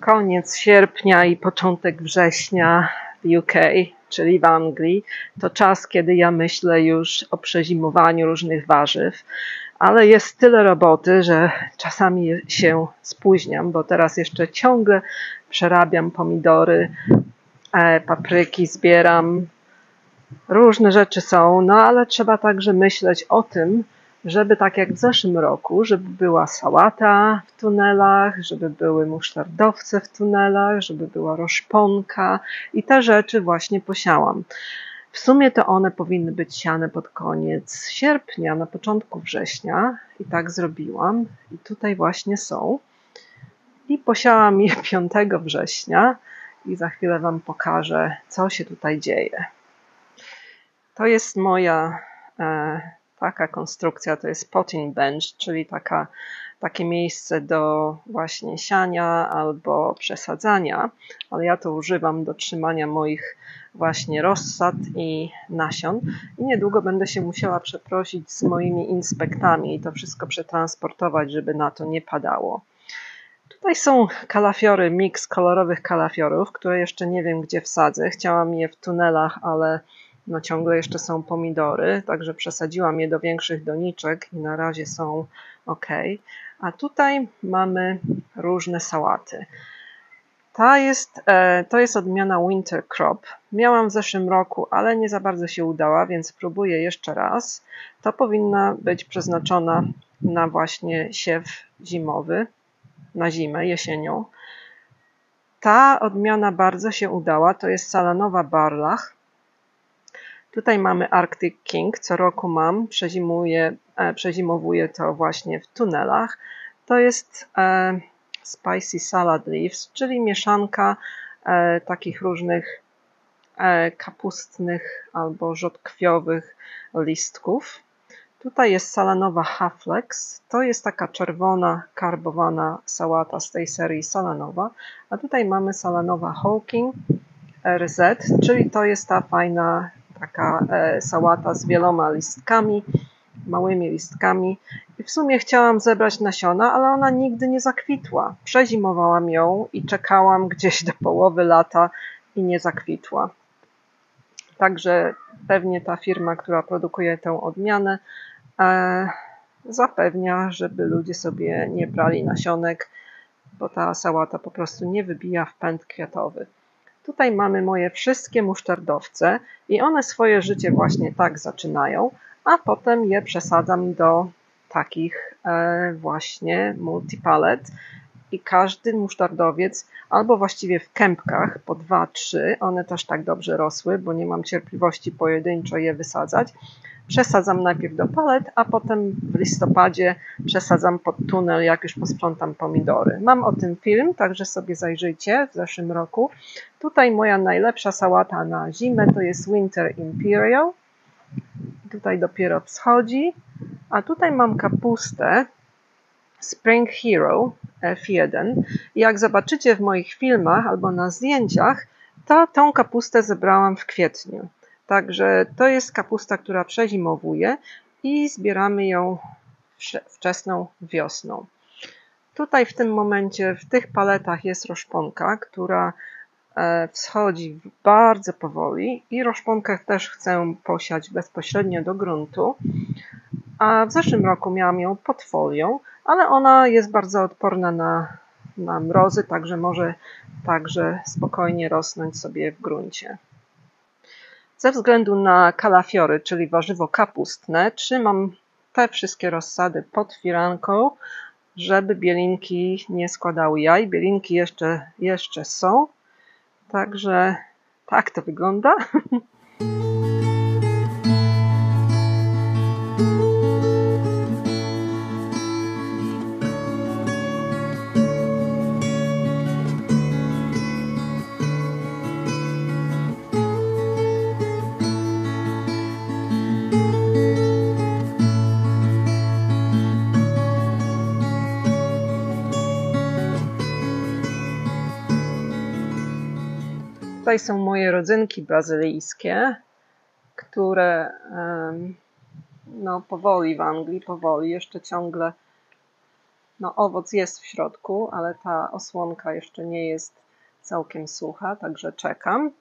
Koniec sierpnia i początek września w UK, czyli w Anglii, to czas, kiedy ja myślę już o przezimowaniu różnych warzyw, ale jest tyle roboty, że czasami się spóźniam, bo teraz jeszcze ciągle przerabiam pomidory, papryki zbieram, różne rzeczy są, no ale trzeba także myśleć o tym, żeby tak jak w zeszłym roku, żeby była sałata w tunelach, żeby były musztardowce w tunelach, żeby była roszponka i te rzeczy właśnie posiałam. W sumie to one powinny być siane pod koniec sierpnia, na początku września i tak zrobiłam i tutaj właśnie są. I posiałam je 5 września i za chwilę Wam pokażę, co się tutaj dzieje. To jest moja taka konstrukcja, to jest potting bench, czyli takie miejsce do właśnie siania albo przesadzania, ale ja to używam do trzymania moich właśnie rozsad i nasion i niedługo będę się musiała przeprosić z moimi inspektami i to wszystko przetransportować, żeby na to nie padało. Tutaj są kalafiory, miks kolorowych kalafiorów, które jeszcze nie wiem gdzie wsadzę. Chciałam je w tunelach, ale no ciągle jeszcze są pomidory, także przesadziłam je do większych doniczek i na razie są ok. A tutaj mamy różne sałaty. To jest odmiana Winter Crop. Miałam w zeszłym roku, ale nie za bardzo się udała, więc spróbuję jeszcze raz. To powinna być przeznaczona na właśnie siew zimowy, na zimę, jesienią. Ta odmiana bardzo się udała, to jest salanowa Barlach. Tutaj mamy Arctic King, co roku mam, przezimowuję to właśnie w tunelach. To jest Spicy Salad Leaves, czyli mieszanka takich różnych kapustnych albo rzodkwiowych listków. Tutaj jest salanowa Haflex, to jest taka czerwona, karbowana sałata z tej serii salanowa, a tutaj mamy salanowa Hawking RZ, czyli to jest ta fajna taka sałata z wieloma listkami, małymi listkami i w sumie chciałam zebrać nasiona, ale ona nigdy nie zakwitła. Przezimowałam ją i czekałam gdzieś do połowy lata i nie zakwitła. Także pewnie ta firma, która produkuje tę odmianę, zapewnia, żeby ludzie sobie nie brali nasionek, bo ta sałata po prostu nie wybija w pęd kwiatowy. Tutaj mamy moje wszystkie musztardowce i one swoje życie właśnie tak zaczynają, a potem je przesadzam do takich właśnie multipalet i każdy musztardowiec albo właściwie w kępkach po 2-3, one też tak dobrze rosły, bo nie mam cierpliwości pojedynczo je wysadzać. Przesadzam najpierw do palet, a potem w listopadzie przesadzam pod tunel, jak już posprzątam pomidory. Mam o tym film, także sobie zajrzyjcie w zeszłym roku. Tutaj moja najlepsza sałata na zimę to jest Winter Imperial. Tutaj dopiero wschodzi, a tutaj mam kapustę Spring Hero F1. I jak zobaczycie w moich filmach albo na zdjęciach, to tą kapustę zebrałam w kwietniu. Także to jest kapusta, która przezimowuje i zbieramy ją wczesną wiosną. Tutaj w tym momencie w tych paletach jest roszponka, która wschodzi bardzo powoli i roszponkę też chcę posiać bezpośrednio do gruntu. A w zeszłym roku miałam ją pod folią, ale ona jest bardzo odporna na mrozy, także może także spokojnie rosnąć sobie w gruncie. Ze względu na kalafiory, czyli warzywo kapustne, trzymam te wszystkie rozsady pod firanką, żeby bielinki nie składały jaj. Bielinki jeszcze są, także tak to wygląda. Tutaj są moje rodzynki brazylijskie, które no powoli w Anglii, powoli jeszcze ciągle No, owoc jest w środku, ale ta osłonka jeszcze nie jest całkiem sucha, także czekam.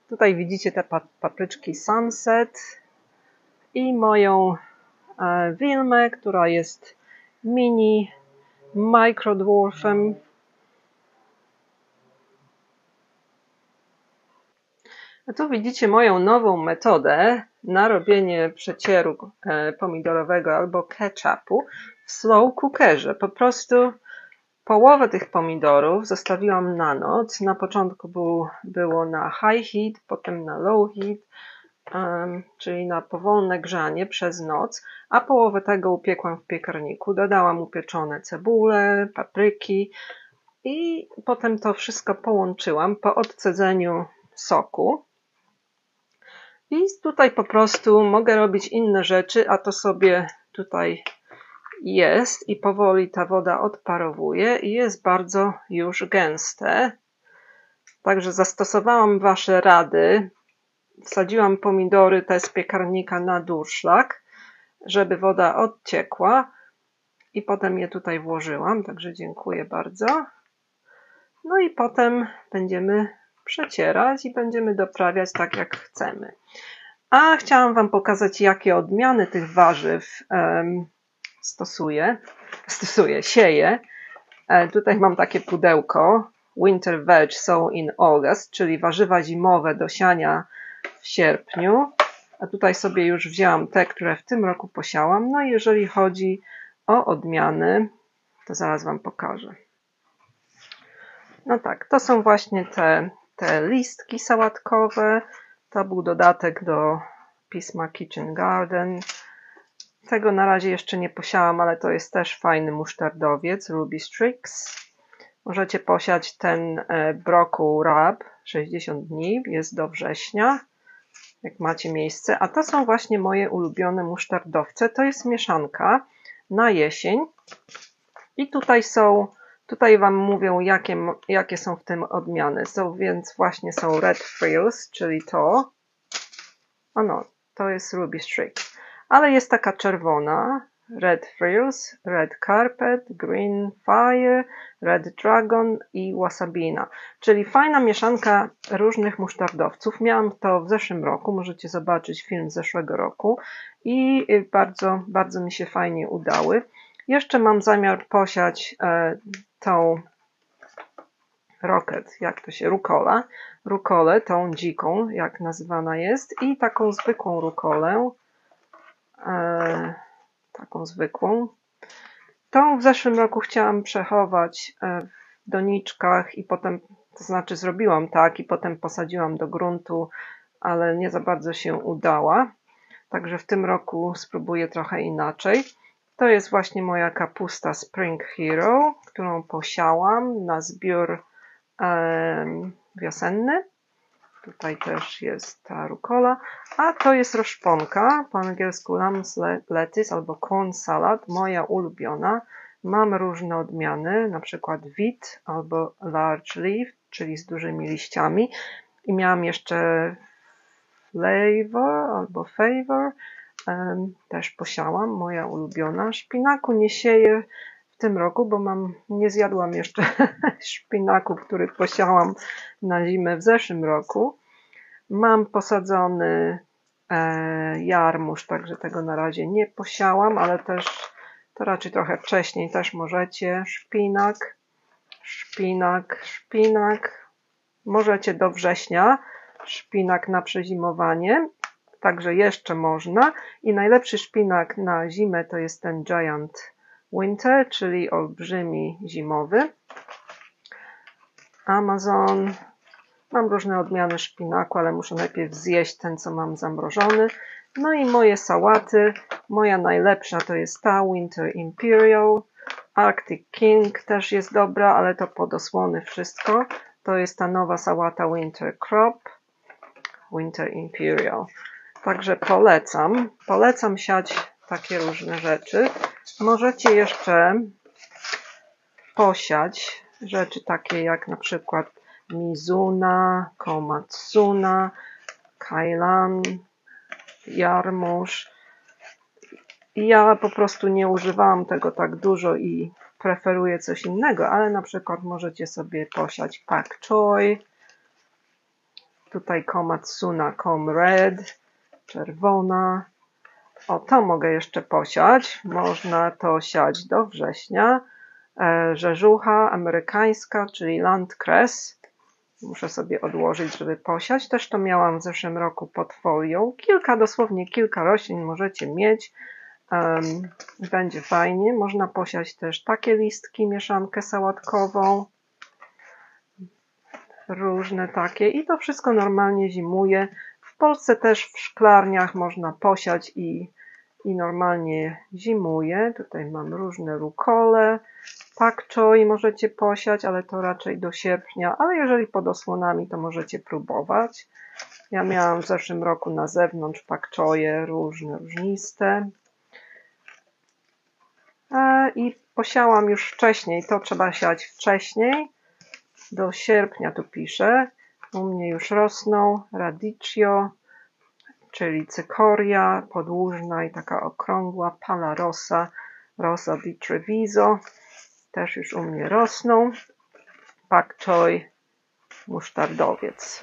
Tutaj widzicie te papryczki Sunset i moją Wilmę, która jest mini microdwarfem. A tu widzicie moją nową metodę na robienie przecieru pomidorowego albo ketchupu w slow cookerze. Po prostu połowę tych pomidorów zostawiłam na noc. Na początku było na high heat, potem na low heat, czyli na powolne grzanie przez noc, a połowę tego upiekłam w piekarniku. Dodałam upieczone cebule, papryki i potem to wszystko połączyłam po odcedzeniu soku. I tutaj po prostu mogę robić inne rzeczy, a to sobie tutaj jest i powoli ta woda odparowuje i jest bardzo już gęste. Także zastosowałam Wasze rady. Wsadziłam pomidory te z piekarnika na durszlak, żeby woda odciekła i potem je tutaj włożyłam, także dziękuję bardzo. No i potem będziemy przecierać i będziemy doprawiać tak jak chcemy. A chciałam Wam pokazać, jakie odmiany tych warzyw sieję. Tutaj mam takie pudełko Winter Veg Sow in August, czyli warzywa zimowe do siania w sierpniu. A tutaj sobie już wzięłam te, które w tym roku posiałam. No i jeżeli chodzi o odmiany, to zaraz Wam pokażę. No tak, to są właśnie te listki sałatkowe. To był dodatek do pisma Kitchen Garden. Tego na razie jeszcze nie posiałam, ale to jest też fajny musztardowiec, Ruby Strix. Możecie posiać ten brokuł Rab 60 dni, jest do września, jak macie miejsce. A to są właśnie moje ulubione musztardowce. To jest mieszanka na jesień. I tutaj Wam mówią, jakie są w tym odmiany. Więc właśnie są Red Frills, czyli to. To jest Ruby Strix. Ale jest taka czerwona, Red Frills, Red Carpet, Green Fire, Red Dragon i Wasabina. Czyli fajna mieszanka różnych musztardowców. Miałam to w zeszłym roku, możecie zobaczyć film z zeszłego roku i bardzo, bardzo mi się fajnie udały. Jeszcze mam zamiar posiać tą rocket, rukolę, tą dziką, jak nazywana jest, i taką zwykłą rukolę. Taką zwykłą. Tą w zeszłym roku chciałam przechować w doniczkach i potem, to znaczy zrobiłam tak i potem posadziłam do gruntu, ale nie za bardzo się udała. Także w tym roku spróbuję trochę inaczej. To jest właśnie moja kapusta Spring Hero, którą posiałam na zbiór wiosenny. Tutaj też jest ta rukola, a to jest roszponka, po angielsku lamb's lettuce albo corn salad, moja ulubiona. Mam różne odmiany, na przykład wheat albo large leaf, czyli z dużymi liściami. I miałam jeszcze favor, też posiałam, moja ulubiona. Szpinaku nie sieję w tym roku, bo nie zjadłam jeszcze szpinaku, który posiałam na zimę w zeszłym roku. Mam posadzony jarmuż, także tego na razie nie posiałam, ale też to raczej trochę wcześniej też możecie. Szpinak. Możecie do września szpinak na przezimowanie, także jeszcze można. I najlepszy szpinak na zimę to jest ten Giant Winter, czyli olbrzymi zimowy. Amazon. Mam różne odmiany szpinaku, ale muszę najpierw zjeść ten, co mam zamrożony. No i moje sałaty. Moja najlepsza to jest ta Winter Imperial. Arctic King też jest dobra, ale to pod osłony wszystko. To jest ta nowa sałata Winter Crop. Winter Imperial. Także polecam siać takie różne rzeczy. Możecie jeszcze posiać rzeczy takie jak na przykład Mizuna, Komatsuna, Kailan, jarmuż Ja po prostu nie używałam tego tak dużo i preferuję coś innego, ale na przykład możecie sobie posiać pak choi. Tutaj komatsuna red, czerwona. O, to mogę jeszcze posiać. Można to siać do września. Rzeżucha amerykańska, czyli landkres. Muszę sobie odłożyć, żeby posiać. Też to miałam w zeszłym roku pod folią. Dosłownie kilka roślin możecie mieć. Będzie fajnie. Można posiać też takie listki, mieszankę sałatkową. Różne takie. I to wszystko normalnie zimuje. W Polsce też w szklarniach można posiać i normalnie zimuje. Tutaj mam różne rukole. Pak choi możecie posiać, ale to raczej do sierpnia. Ale jeżeli pod osłonami, to możecie próbować. Ja miałam w zeszłym roku na zewnątrz pak choje różniste. I posiałam już wcześniej. To trzeba siać wcześniej. Do sierpnia tu piszę. U mnie już rosną radicchio, czyli cykoria podłużna i taka okrągła, pala rosa di Treviso. Też już u mnie rosną. Pak choi, musztardowiec.